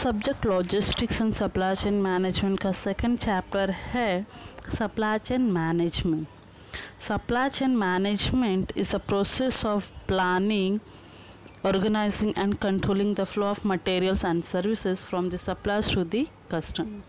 Subject logistics and supply chain management का second chapter है supply chain management. Supply chain management is a process of planning, organizing and controlling the flow of materials and services from the suppliers to the customer.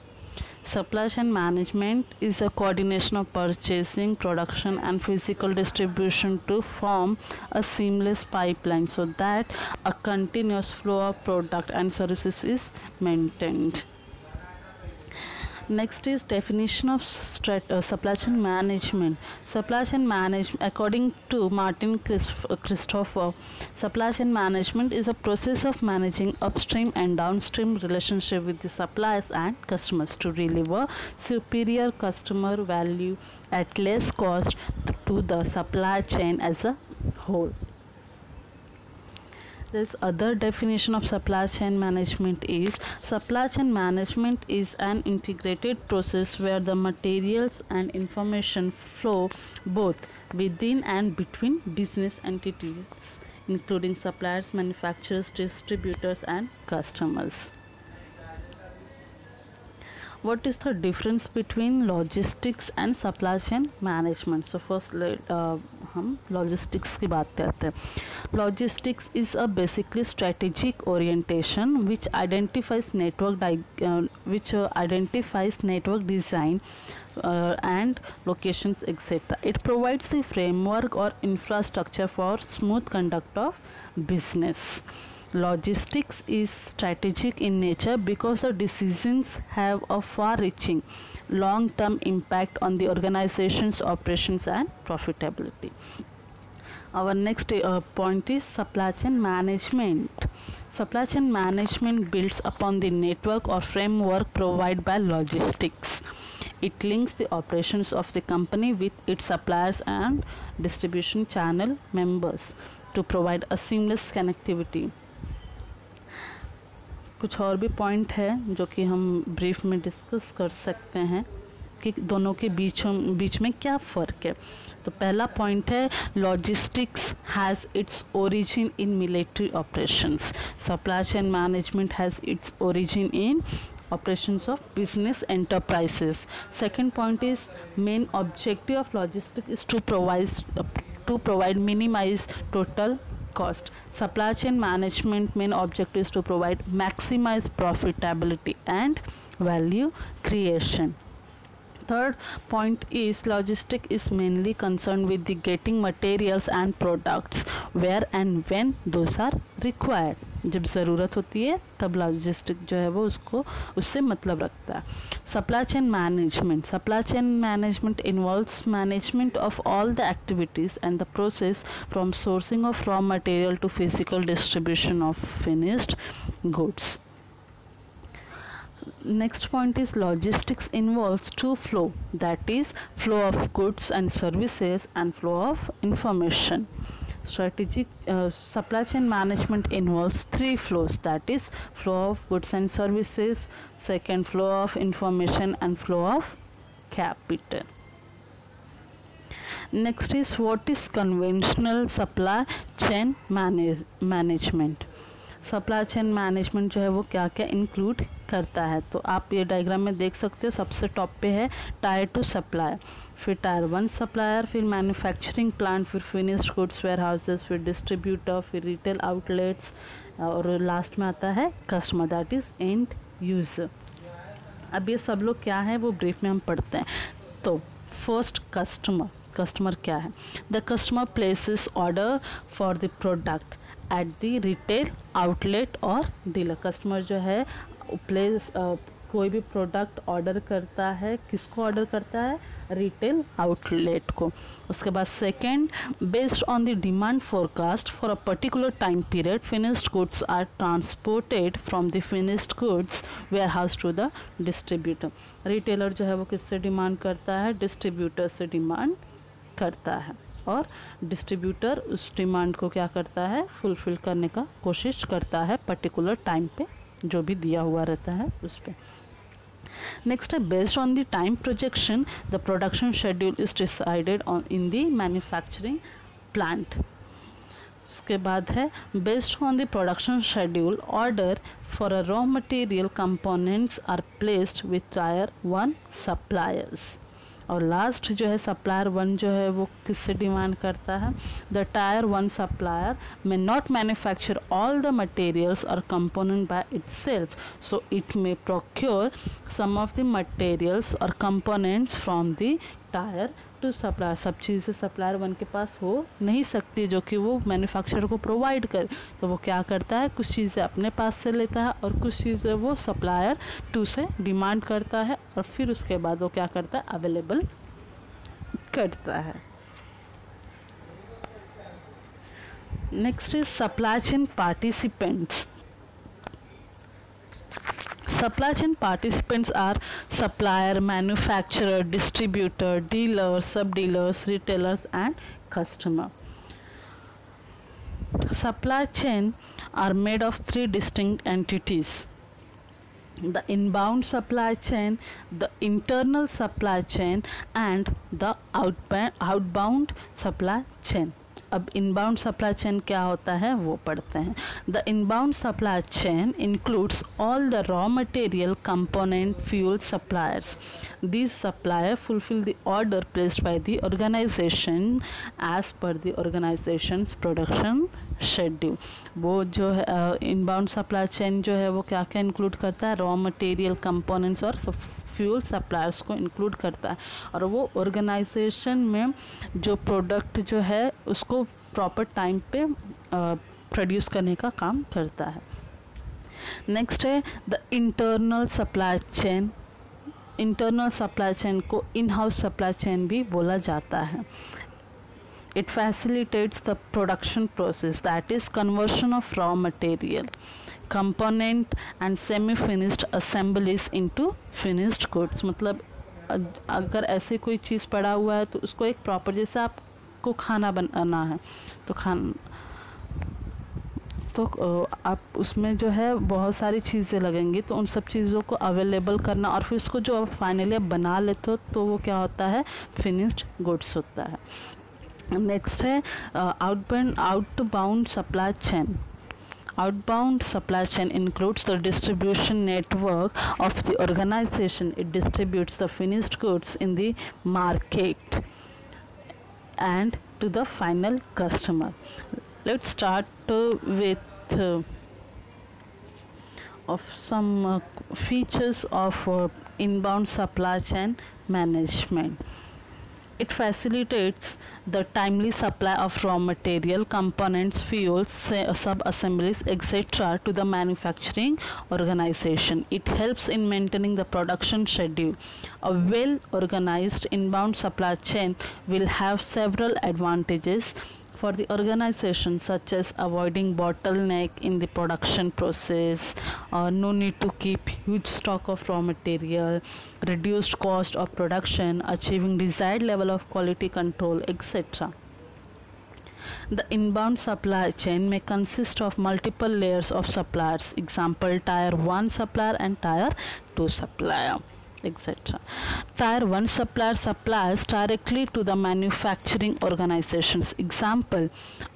Supply chain management is a coordination of purchasing, production and physical distribution to form a seamless pipeline so that a continuous flow of product and services is maintained. Next is definition of supply chain management. Supply chain management, according to Martin Christopher, supply chain management is a process of managing upstream and downstream relationship with the suppliers and customers to deliver superior customer value at less cost to the supply chain as a whole. This other definition of supply chain management is supply chain management is an integrated process where the materials and information flow both within and between business entities, including suppliers, manufacturers, distributors and customers. What is the difference between logistics and supply chain management? So first हम logistics की बात करते हैं. Logistics is a basically strategic orientation which identifies network design and locations etc. It provides the framework or infrastructure for smooth conduct of business. Logistics is strategic in nature because the decisions have a far-reaching long-term impact on the organization's operations and profitability. Our next point is supply chain management. Supply chain management builds upon the network or framework provided by logistics. It links the operations of the company with its suppliers and distribution channel members to provide a seamless connectivity. कुछ और भी point है जो कि हम brief में discuss कर सकते हैं कि दोनों के बीच में क्या फ़र्क है. तो पहला पॉइंट है logistics has its origin in military operations. Supply chain management has its origin in operations of business enterprises. Second point is main objective of logistics is to provide minimize total cost. Supply chain management main objective is to provide maximize profitability and value creation. Third point is logistics is mainly concerned with the getting materials and products where and when those are required. जब ज़रूरत होती है तब logistic जो है वो उससे मतलब रखता है. Supply chain management involves management of all the activities and the process from sourcing of raw material to physical distribution of finished goods. Next point is logistics involves two flow, that is flow of goods and services and flow of information. Strategic supply chain management involves three flows, that is flow of goods and services, second flow of information and flow of capital. Next is what is conventional supply chain management. Supply chain management जो है वो क्या क्या include करता है. तो आप ये डायग्राम में देख सकते हो. सबसे टॉप पे है टायर टू सप्लायर, फिर टायर 1 सप्लायर, फिर मैन्युफैक्चरिंग प्लांट, फिर फिनिश्ड गुड्स वेयर हाउसेज, फिर डिस्ट्रीब्यूटर, फिर रिटेल आउटलेट्स और लास्ट में आता है customer, that is end user. अब ये सब लोग क्या है वो ब्रीफ में हम पढ़ते हैं. तो फर्स्ट कस्टमर क्या है. The customer places order for the product at the retail outlet और डीलर. कस्टमर जो है प्लेस कोई भी प्रोडक्ट ऑर्डर करता है. किसको ऑर्डर करता है? रिटेल आउटलेट को. उसके बाद second, based on the demand forecast for a particular time period finished goods are transported from the finished goods warehouse to the distributor. Retailer जो है वो किससे डिमांड करता है? डिस्ट्रीब्यूटर से डिमांड करता है और डिस्ट्रीब्यूटर उस डिमांड को क्या करता है? फुलफिल करने का कोशिश करता है पर्टिकुलर टाइम पे जो भी दिया हुआ रहता है उस पर. नेक्स्ट है based on the time projection the production schedule is decided on in the manufacturing plant. उसके बाद है based on the production schedule order for a raw material components are placed with tier 1 suppliers. और last जो है supplier 1 जो है वो किससे डिमांड करता है, the tier 1 supplier may not manufacture all the materials और component by itself, so it may procure some of the materials और components from the tier 2 supplier. सब चीज़ें सप्लायर 1 के पास हो नहीं सकती जो कि वो मैन्युफैक्चरर को प्रोवाइड करे, तो वो क्या करता है, कुछ चीज़ें अपने पास से लेता है और कुछ चीज़ें वो सप्लायर 2 से डिमांड करता है और फिर उसके बाद वो क्या करता है, अवेलेबल करता है। Next is supply chain participants. Supply chain participants are supplier, manufacturer, distributor, dealer, sub-dealers, retailers and customer. Supply chain are made of 3 distinct entities: the inbound supply chain, the internal supply chain and the outbound supply chain. अब inbound supply chain क्या होता है वो पढ़ते हैं। The inbound supply chain includes all the raw material component fuel suppliers. This supplier fulfil the order placed by the organisation as per the organisation's production schedule. वो जो है इनबाउंड सप्लाई चेन जो है वो क्या क्या इंक्लूड करता है, रॉ मटेरियल कंपोनेंट्स और फ्यूल सप्लायर्स को इंक्लूड करता है और वो ऑर्गेनाइजेशन में जो प्रोडक्ट जो है उसको प्रॉपर टाइम पे प्रोड्यूस करने का काम करता है। नेक्स्ट है the internal supply chain. Internal supply chain को इन हाउस सप्लाई चेन भी बोला जाता है। It facilitates the production process, that is conversion of raw material, component and semi-finished assemblies into finished goods। मतलब अगर ऐसे कोई चीज़ पड़ा हुआ है तो उसको एक प्रॉपर, जैसे आपको खाना बनाना है तो आप उसमें जो है बहुत सारी चीज़ें लगेंगी, तो उन सब चीज़ों को अवेलेबल करना और फिर उसको जो फाइनली आप बना लेते हो तो वो क्या होता है, फिनिश्ड गुड्स होता है। नेक्स्ट है outbound supply chain. Outbound supply chain includes the distribution network of the organization. It distributes the finished goods in the market and to the final customer. Let's start with of some features of inbound supply chain management. It facilitates the timely supply of raw material, components, fuels, sub-assemblies, etc. to the manufacturing organization. It helps in maintaining the production schedule. A well-organized inbound supply chain will have several advantages for the organization, such as avoiding bottleneck in the production process, no need to keep huge stock of raw material, reduced cost of production, achieving desired level of quality control, etc. The inbound supply chain may consist of multiple layers of suppliers, example tier 1 supplier and tier 2 supplier, etc. Tier 1 supplier supplies directly to the manufacturing organizations. Example,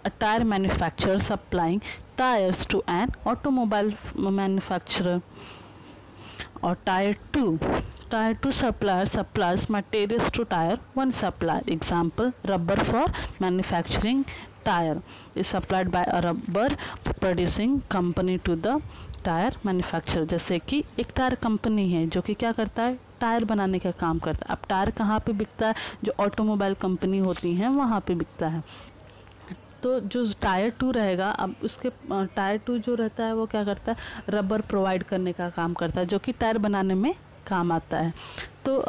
a tire manufacturer supplying tires to an automobile manufacturer. Or tier 2. Tier 2 supplier supplies materials to tier 1 supplier. Example, rubber for manufacturing tire is supplied by a rubber producing company to the tyre manufacturer. जैसे कि एक tyre company है जो कि क्या करता है, tyre बनाने का काम करता है। अब टायर कहाँ पे बिकता है, जो ऑटोमोबाइल कंपनी होती हैं वहाँ पे बिकता है। तो जो टायर 2 रहेगा, अब उसके टायर 2 जो रहता है वो क्या करता है, रबर प्रोवाइड करने का काम करता है जो कि टायर बनाने में काम आता है। तो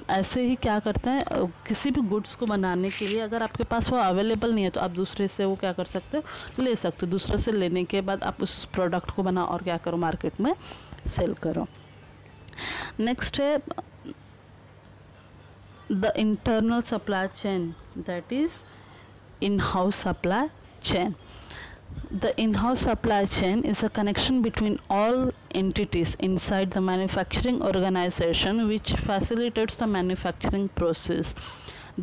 ऐसे ही क्या करते हैं, किसी भी गुड्स को बनाने के लिए अगर आपके पास वो अवेलेबल नहीं है तो आप दूसरे से वो क्या कर सकते हो, ले सकते हो। दूसरे से लेने के बाद आप उस प्रोडक्ट को बनाओ और क्या करो, मार्केट में सेल करो। नेक्स्ट है the internal supply chain, that is in house supply chain. The in-house supply chain is a connection between all entities inside the manufacturing organization which facilitates the manufacturing process.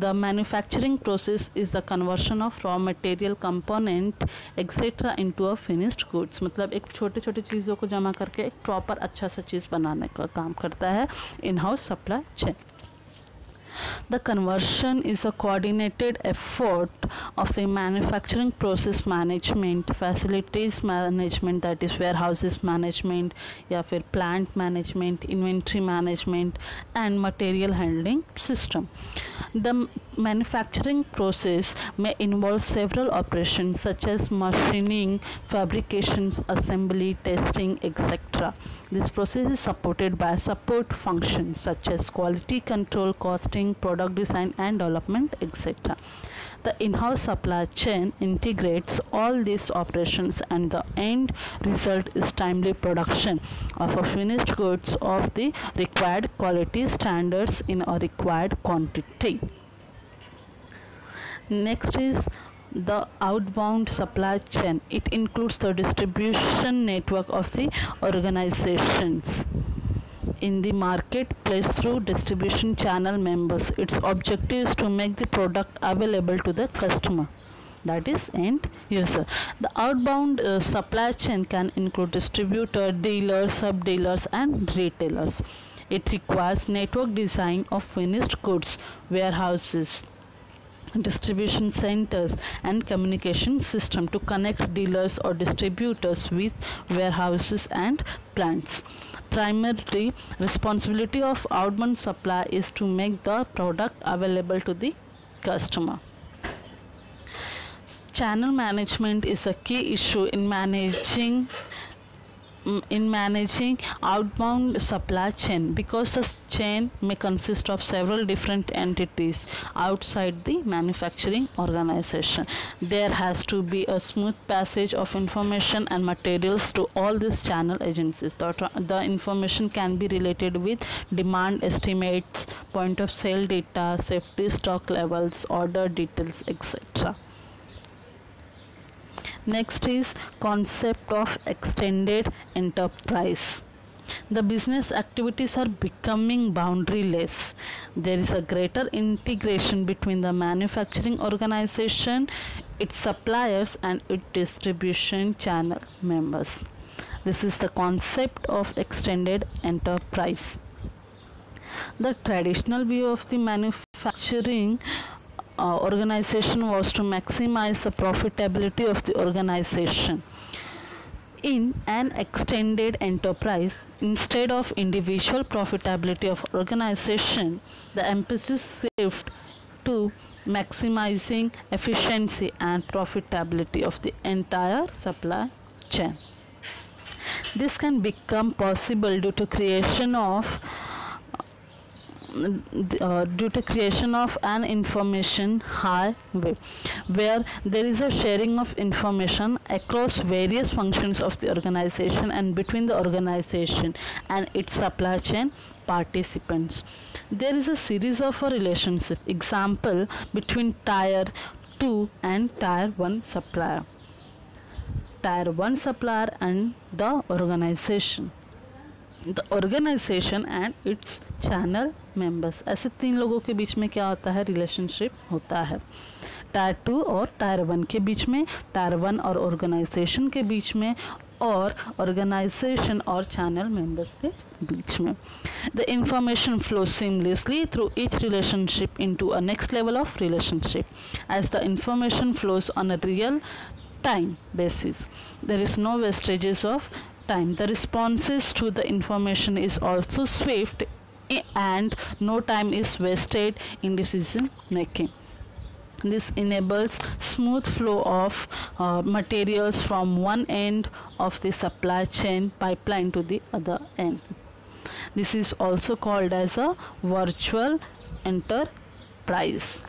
The manufacturing process is the conversion of raw material, component etc. into a finished goods. मतलब एक छोटे छोटे चीज़ों को जमा करके एक proper अच्छा सा चीज़ बनाने का काम करता है in house supply chain. The conversion is a coordinated effort of the manufacturing process management, facilities management, that is warehouses management या फिर plant management, inventory management and material handling system. The manufacturing process may involve several operations such as machining, fabrications, assembly, testing, etc. This process is supported by support functions such as quality control, costing, product design and development, etc. The in-house supply chain integrates all these operations and the end result is timely production of a finished goods of the required quality standards in a required quantity. Next is the outbound supply chain. It includes the distribution network of the organizations in the marketplace through distribution channel members. Its objective is to make the product available to the customer, that is end user. The outbound supply chain can include distributor, dealers, sub-dealers and retailers. It requires network design of finished goods, warehouses, distribution centers and communication system to connect dealers or distributors with warehouses and plants. Primary responsibility of outbound supply is to make the product available to the customer. Channel management is a key issue in managing outbound supply chain because the chain may consist of several different entities outside the manufacturing organization. There has to be a smooth passage of information and materials to all these channel agencies. The information can be related with demand estimates, point of sale data, safety stock levels, order details, etc. Next is concept of extended enterprise. The business activities are becoming boundaryless. There is a greater integration between the manufacturing organization, its suppliers and its distribution channel members. This is the concept of extended enterprise. The traditional view of the manufacturing organization was to maximize the profitability of the organization. In an extended enterprise, instead of individual profitability of organization, the emphasis shifts to maximizing efficiency and profitability of the entire supply chain. This can become possible due to creation of an information highway where there is a sharing of information across various functions of the organization and between the organization and its supply chain participants. There is a series of a relationship, example between tier 2 and tier 1 supplier, tier 1 supplier and the organization and its channel members. ऐसे तीन लोगों के बीच में क्या होता है, relationship होता है. टायर 2 और टायर 1 के बीच में, टायर 1 और ऑर्गेनाइजेशन के बीच में, और ऑर्गेनाइजेशन और चैनल मेंबर्स के बीच में. The information flows seamlessly through each relationship into a next level of relationship. As the information flows on a real time basis, there is no wastages of time. The responses to the information is also swift and no time is wasted in decision making. This enables smooth flow of materials from one end of the supply chain pipeline to the other end. This is also called as a virtual enterprise.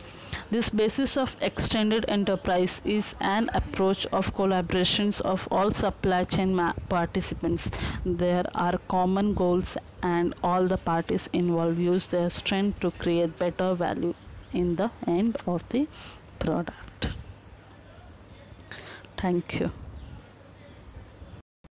This basis of extended enterprise is an approach of collaborations of all supply chain participants. There are common goals and all the parties involved use their strength to create better value in the end of the product. Thank you.